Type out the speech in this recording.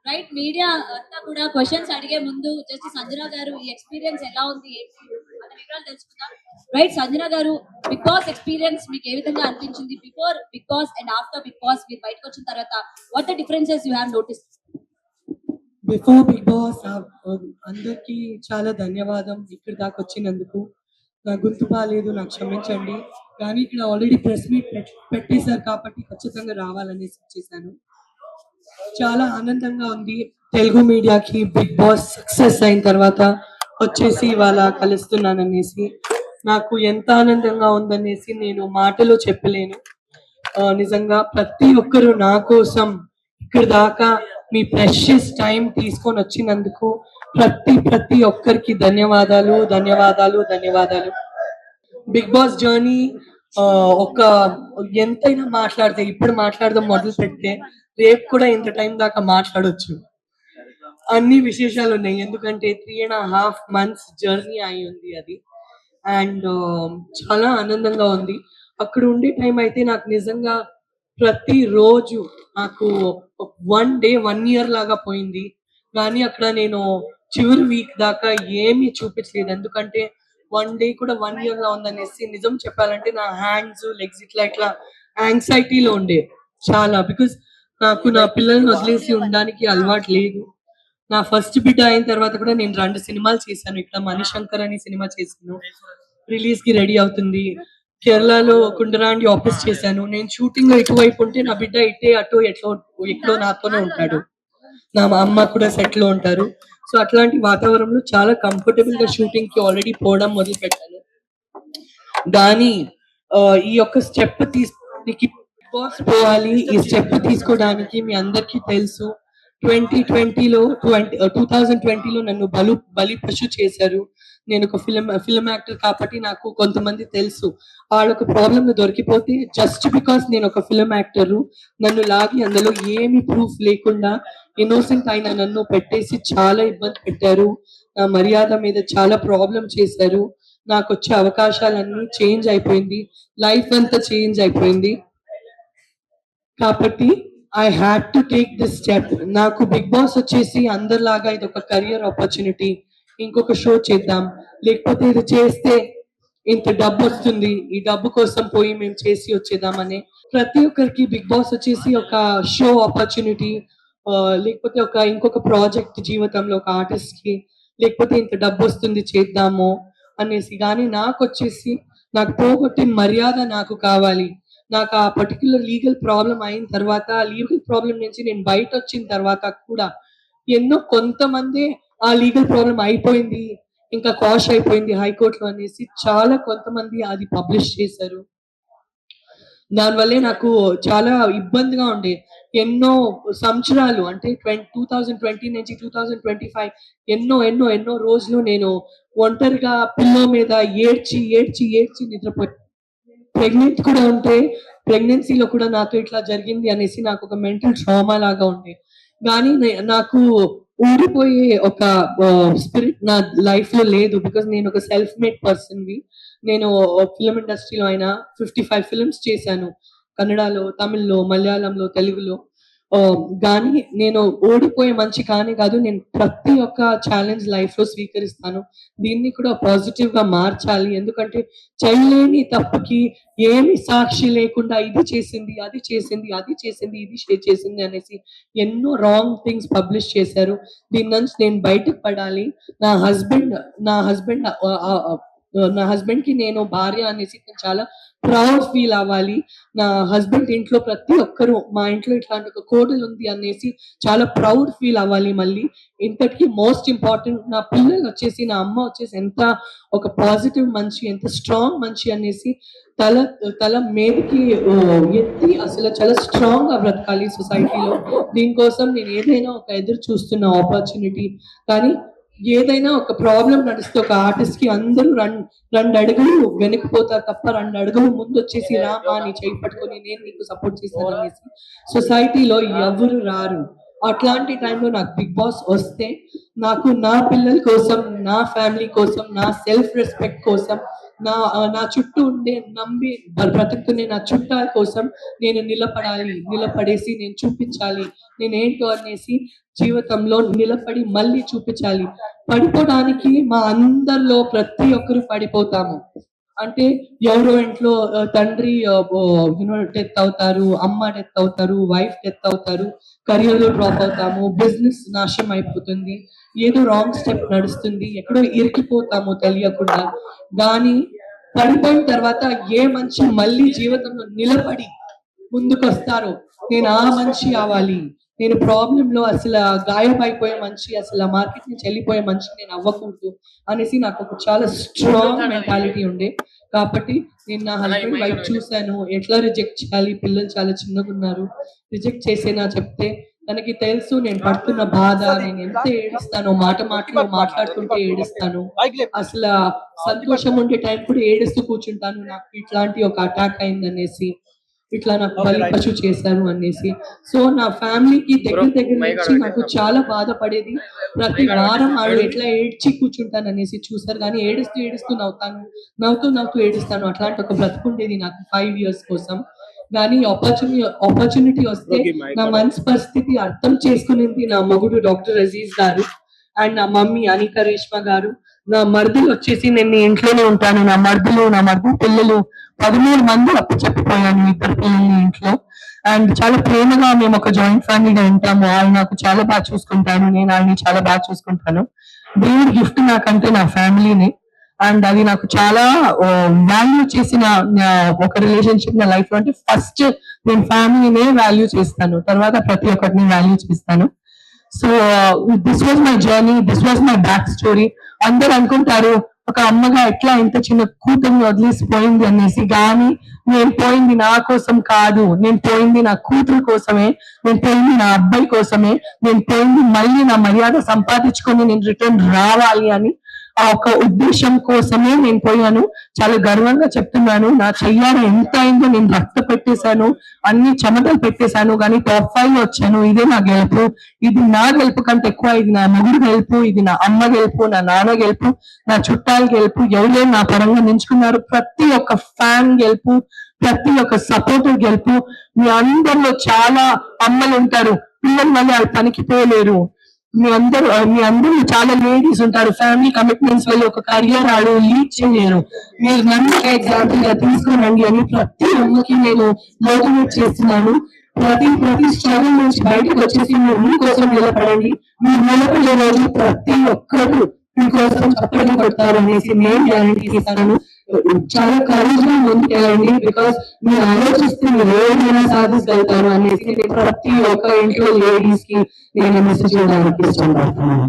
Right media అంతా కూడా questions అడిగే ముందు జస్ట్ సంజన గారు ఈ ఎక్స్పీరియన్స్ ఎలా ఉంది ఏంటి అనే వివరాలు తెలుసుకుందాం. రైట్ సంజన గారు, బిగ్ బాస్ ఎక్స్పీరియన్స్ మీకు ఏ విధంగా అనిపించింది? Before Bigg Boss and after Bigg Boss మీరు బయటకు వచ్చిన తర్వాత what the differences you have notice? Before Bigg Boss అందరికీ చాలా ధన్యవాదం ఇక్కడ దాకా వచ్చినందుకు. నా గొంతు బాలేదు, నాకు క్షమించండి. కానీ ఇక్కడ ఆల్రెడీ ప్రెస్ మీట్ పెట్టేశారు కాబట్టి ఖచ్చితంగా రావాలనేసి వచ్చేసాను. చాలా ఆనందంగా ఉంది తెలుగు మీడియాకి బిగ్ బాస్ సక్సెస్ అయిన తర్వాత వచ్చేసి ఇవాళ కలుస్తున్నాననేసి. నాకు ఎంత ఆనందంగా ఉందనేసి నేను మాటలో చెప్పలేను. నిజంగా ప్రతి ఒక్కరు నా కోసం ఇక్కడ దాకా మీ ప్రెషియస్ టైం తీసుకొని వచ్చినందుకు ప్రతి ఒక్కరికి ధన్యవాదాలు ధన్యవాదాలు ధన్యవాదాలు. బిగ్ బాస్ జర్నీ ఒక ఎంతైనా మాట్లాడితే ఇప్పుడు మాట్లాడదాం మొదలు పెడితే రేపు కూడా ఇంత టైం దాకా మాట్లాడొచ్చు. అన్ని విశేషాలు ఉన్నాయి ఎందుకంటే 3.5 months జర్నీ అయి ఉంది అది. అండ్ చాలా ఆనందంగా ఉంది. అక్కడ ఉండే టైం అయితే నాకు నిజంగా ప్రతిరోజు నాకు 1 day 1 year లాగా పోయింది. కానీ అక్కడ నేను చివరి వీక్ దాకా ఏమీ చూపించలేదు. ఎందుకంటే 1 day కూడా 1 year లా ఉందనేసి నిజం చెప్పాలంటే నా హ్యాండ్స్, లెగ్స్ ఇట్లా యాంగ్జైటీలో ఉండే చాలా. బికాస్ నాకు నా పిల్లల్ని వదిలేసి ఉండడానికి అలవాటు లేదు. నా ఫస్ట్ బిడ్డ అయిన తర్వాత కూడా నేను 2 సినిమాలు చేశాను. ఇక్కడ మణిశంకర్ అని సినిమా చేశాను, రిలీజ్ కి రెడీ అవుతుంది. కేరళలో కుండరాండి ఆఫీస్ చేశాను. నేను షూటింగ్ ఇటువైపు ఉంటే నా బిడ్డ ఇటే అటు ఎక్కడో నాతోనే ఉంటాడు. నా అమ్మ కూడా సెట్ లో ఉంటారు. సో అట్లాంటి వాతావరణంలో చాలా కంఫర్టబుల్ గా షూటింగ్ కి ఆల్రెడీ పోవడం మొదలు పెట్టాను. కానీ ఈ యొక్క స్టెప్ తీసుకోవడానికి పోవాలి. ఈ స్టెప్ తీసుకోవడానికి మీ అందరికీ తెలుసు 2020లో నన్ను బలి పశు చేశారు. నేను ఒక ఫిల్మ్ యాక్టర్ కాబట్టి నాకు కొంతమంది తెలుసు. వాళ్ళొక ప్రాబ్లమ్ దొరికిపోతే జస్ట్ బికాస్ నేను ఒక ఫిల్మ్ యాక్టర్ నన్ను లాగి అందులో ఏమి ప్రూఫ్ లేకుండా ఇన్నోసెంట్ అయిన నన్ను పెట్టేసి చాలా ఇబ్బంది పెట్టారు. నా మర్యాద మీద చాలా ప్రాబ్లం చేశారు. నాకు వచ్చే అవకాశాలన్నీ చేంజ్ అయిపోయింది. లైఫ్ అంతా చేంజ్ అయిపోయింది. కాబట్టి I had to take this step. నాకు బిగ్ బాస్ వచ్చేసి అందరిలాగా ఇది ఒక కెరియర్ ఆపర్చునిటీ. ఇంకొక షో చేద్దాం, లేకపోతే ఇది చేస్తే ఇంత డబ్బు వస్తుంది, ఈ డబ్బు కోసం పోయి మేము చేసి వచ్చేద్దామని. ప్రతి ఒక్కరికి బిగ్ బాస్ వచ్చేసి ఒక షో ఆపర్చునిటీ, లేకపోతే ఇంకొక ప్రాజెక్ట్ జీవితంలో ఒక ఆర్టిస్ట్ కి, లేకపోతే ఇంత డబ్బు వస్తుంది చేద్దాము అనేసి. కానీ నాకు వచ్చేసి నాకు పోగొట్టిన మర్యాద నాకు కావాలి. నాకు ఆ పర్టికులర్ లీగల్ ప్రాబ్లం అయిన తర్వాత, ఆ లీగల్ ప్రాబ్లం నుంచి నేను బయట వచ్చిన తర్వాత కూడా కొంతమంది ఆ లీగల్ ప్రాబ్లం అయిపోయింది, ఇంకా కాష్ అయిపోయింది హైకోర్టులో అనేసి చాలా కొంతమంది అది పబ్లిష్ చేశారు. దానివల్లే నాకు చాలా ఇబ్బందిగా ఉండే. ఎన్నో సంవత్సరాలు అంటే 2020 నుంచి 2025 ఎన్నో రోజులు నేను ఒంటరిగా పిల్లో మీద ఏడ్చి నిద్రపోయాను. ప్రెగ్నెంట్ కూడా ఉంటే ప్రెగ్నెన్సీలో కూడా నాతో ఇట్లా జరిగింది అనేసి నాకు ఒక మెంటల్ ట్రామా లాగా ఉండే. కానీ నాకు ఊడిపోయే ఒక స్పిరిట్ నా లైఫ్ లో లేదు. బికాస్ నేను ఒక సెల్ఫ్ మేడ్ పర్సన్ ని. నేను ఫిల్మ్ ఇండస్ట్రీలో అయినా 55 ఫిల్మ్స్ చేశాను. కన్నడలో, తమిళ్లో, మలయాళంలో, తెలుగులో. కానీ నేను ఓడిపోయే మంచి కాదు. నేను ప్రతి ఒక్క ఛాలెంజ్ లైఫ్ లో స్వీకరిస్తాను. దీన్ని కూడా పాజిటివ్ గా మార్చాలి. ఎందుకంటే చేయలేని తప్పుకి ఏమి సాక్షి లేకుండా ఇది చేసింది ఇది చేసింది అనేసి ఎన్నో రాంగ్ థింగ్స్ పబ్లిష్ చేశారు. దీని నుంచి నేను బయటకు పడాలి. నా హస్బెండ్ కి నేను భార్య అనేసి చాలా ప్రౌడ్ ఫీల్ అవ్వాలి. నా హస్బెండ్ ఇంట్లో ప్రతి ఒక్కరు మా ఇంట్లో ఇట్లాంటి ఒక కోడలు ఉంది అనేసి చాలా ప్రౌడ్ ఫీల్ అవ్వాలి. మళ్ళీ ఇంతటికి మోస్ట్ ఇంపార్టెంట్ నా పిల్లలు వచ్చేసి, నా అమ్మ వచ్చేసి ఎంత ఒక పాజిటివ్ మనిషి, ఎంత స్ట్రాంగ్ మనిషి అనేసి తల మీదకి ఎత్తి అసలు చాలా స్ట్రాంగ్ గా బ్రతకాలి సొసైటీలో. దీనికోసం నేను ఏదైనా ఒక ఎదురు చూస్తున్న ఆపర్చునిటీ. కానీ ఏదైనా ఒక ప్రాబ్లం నడిస్తే ఒక ఆర్టిస్ట్ కి అందరూ రెండు అడుగులు వెనక్కిపోతారు తప్ప 2 అడుగులు ముందు వచ్చేసి రామా నీ చేయి పట్టుకొని నేను నీకు సపోర్ట్ చేస్తాను అనేసి సొసైటీలో ఎవరు రారు. అట్లాంటి టైంలో నాకు బిగ్ బాస్ వస్తే నాకు నా పిల్లల కోసం, నా ఫ్యామిలీ కోసం, నా సెల్ఫ్ రెస్పెక్ట్ కోసం నా చుట్టూ ఉండే నమ్మి బ్రతుకుతున్న నా చుట్టాల కోసం నేను నిలబడేసి నేను చూపించాలి నేను ఏంటో అనేసి జీవితంలో నిలబడి మళ్ళీ చూపించాలి. పడిపోవడానికి మా అందరిలో ప్రతి ఒక్కరు పడిపోతాము. అంటే ఎవరో ఇంట్లో తండ్రి డెత్ అవుతారు, అమ్మ డెత్ అవుతారు, వైఫ్ డెత్ అవుతారు, కెరియర్ లో డ్రాప్ అవుతాము, బిజినెస్ నాశనం అయిపోతుంది, ఏదో రాంగ్ స్టెప్ నడుస్తుంది, ఎక్కడో ఇరికిపోతాము తెలియకుండా. కానీ పడిపోయిన తర్వాత ఏ మనిషి మళ్ళీ జీవితంలో నిలబడి ముందుకు వస్తారో నేను ఆ మనిషి అవ్వాలి. నేను ప్రాబ్లం లో అసలు గాయపడిపోయే మనిషి, అసలు మార్కెట్ నుంచి వెళ్ళిపోయే మనిషి నేను అవ్వకూడదు అనేసి నాకు ఒక చాలా స్ట్రాంగ్ మెంటాలిటీ ఉండే. కాబట్టి నేను నా హస్బెండ్ వైఫ్ చూశాను, ఎట్లా రిజెక్ట్ చేయాలి, పిల్లలు చాలా చిన్నగా ఉన్నారు, రిజెక్ట్ చేసేనా చెప్తే తనకి తెలుసు నేను పడుతున్న బాధ, నేను ఎంత ఏడుస్తాను, మాటలో మాట్లాడుతుంటే ఏడుస్తాను, అసలు సంతోషం ఉండే టైం కూడా ఏడుస్తూ కూర్చుంటాను, నాకు ఇట్లాంటి ఒక అటాక్ అయింది అనేసి, ఇట్లా నాకు బలి పశు చేశారు అనేసి. సో నా ఫ్యామిలీకి దగ్గర నుంచి నాకు చాలా బాధపడేది. ప్రతి వారం ఆడు ఎట్లా ఏడ్చి కూర్చుంటాను అనేసి చూసారు. కానీ ఏడుస్తూ నవ్వుతూ ఏడుస్తాను. అట్లాంటి ఒక బ్రతుకుండేది నాకు 5 years కోసం. కానీ ఆపర్చునిటీ వస్తే నా మనసు పరిస్థితి అర్థం చేసుకునేది నా మొగుడు డాక్టర్ అజీజ్ గారు అండ్ నా మమ్మీ అనిక రేష్మ గారు. నా మరుదులు వచ్చేసి నేను ఇంట్లోనే ఉంటాను. నా మరుదు పిల్లలు 13 మంది అప్పు చెప్పిపోయాను, 2 పిల్లల్ని ఇంట్లో. అండ్ చాలా ప్రేమగా మేము ఒక జాయింట్ ఫ్యామిలీగా ఉంటాము. ఆయన నాకు చాలా బాగా చూసుకుంటాను, నేను ఆయన్ని చాలా బాగా చూసుకుంటాను. దేవుడి గిఫ్ట్ నాకంటే నా ఫ్యామిలీని. అండ్ అది నాకు చాలా వాల్యూ చేసిన ఒక రిలేషన్షిప్ నా లైఫ్ లో. అంటే ఫస్ట్ నేను ఫ్యామిలీనే వాల్యూ చేస్తాను, తర్వాత ప్రతి ఒక్కరిని వాల్యూ చేస్తాను. So this was my journey, this was my back story. అందరూ అనుకుంటారు ఒక అమ్మగా ఎట్లా ఇంత చిన్న కూతుర్ని వదిలేసిపోయింది అనేసి. కానీ నేను పోయింది నా కోసం కాదు, నేను పోయింది నా కూతురు కోసమే, నేను పోయింది నా అబ్బాయి కోసమే, నేను పోయింది మళ్ళీ నా మర్యాద సంపాదించుకొని నేను రిటర్న్ రావాలి అని ఆ ఒక ఉద్దేశం కోసమే నేను పోయాను. చాలా గర్వంగా చెప్తున్నాను, నా చెయ్యాలి ఎంత అయిందో నేను రక్త పెట్టేశాను, అన్ని చెమటలు పెట్టేశాను, కానీ టాప్ 5 వచ్చాను. ఇదే నా గెలుపు. ఇది నా గెలుపు కంటే ఎక్కువ ఇది నా మొగుడు గెలుపు, ఇది నా అమ్మ గెలుపు, నా నాన్న గెలుపు, నా చుట్టాల గెలుపు, ఎవరైనా నా పరంగా నించుకున్నారు ప్రతి ఒక్క ఫ్యాన్ గెలుపు, ప్రతి ఒక్క సపోర్టర్ గెలుపు. మీ అందరిలో చాలా అమ్మలు ఉంటారు, పిల్లలు మళ్ళీ వాళ్ళు పనికి పోలేరు. మీ అందరూ చాలా లేడీస్ ఉంటారు, ఫ్యామిలీ కమిట్మెంట్స్ వల్ల ఒక కెరియర్ ఆడు లీడ్ చేయలేరు. మీరు నన్ను ఎగ్జాంపుల్ గా తీసుకోనండి అని ప్రతి అమ్మకి నేను మోటివేట్ చేస్తున్నాను. ప్రతి స్ట్రగుల్ నుంచి బయటకు వచ్చేసి మీరు మీకోసం నిలబడండి. మీరు నిలబడే రోజు ప్రతి ఒక్కరు మీకోసం చప్పట్లు కొడతారు అనేసి నేను గ్యారంటీ ఇస్తాను. చాలా కరేజ్ గా ముందుకెళ్ళండి, బికాస్ మీరు ఆలోచిస్తే మీరు ఏమైనా సాధించగలుగుతారు అనేసి ప్రతి ఒక్క ఇంట్లో లేడీస్ కి నేను మెసేజ్ చేయడానికి ఇష్టపడుతున్నాను.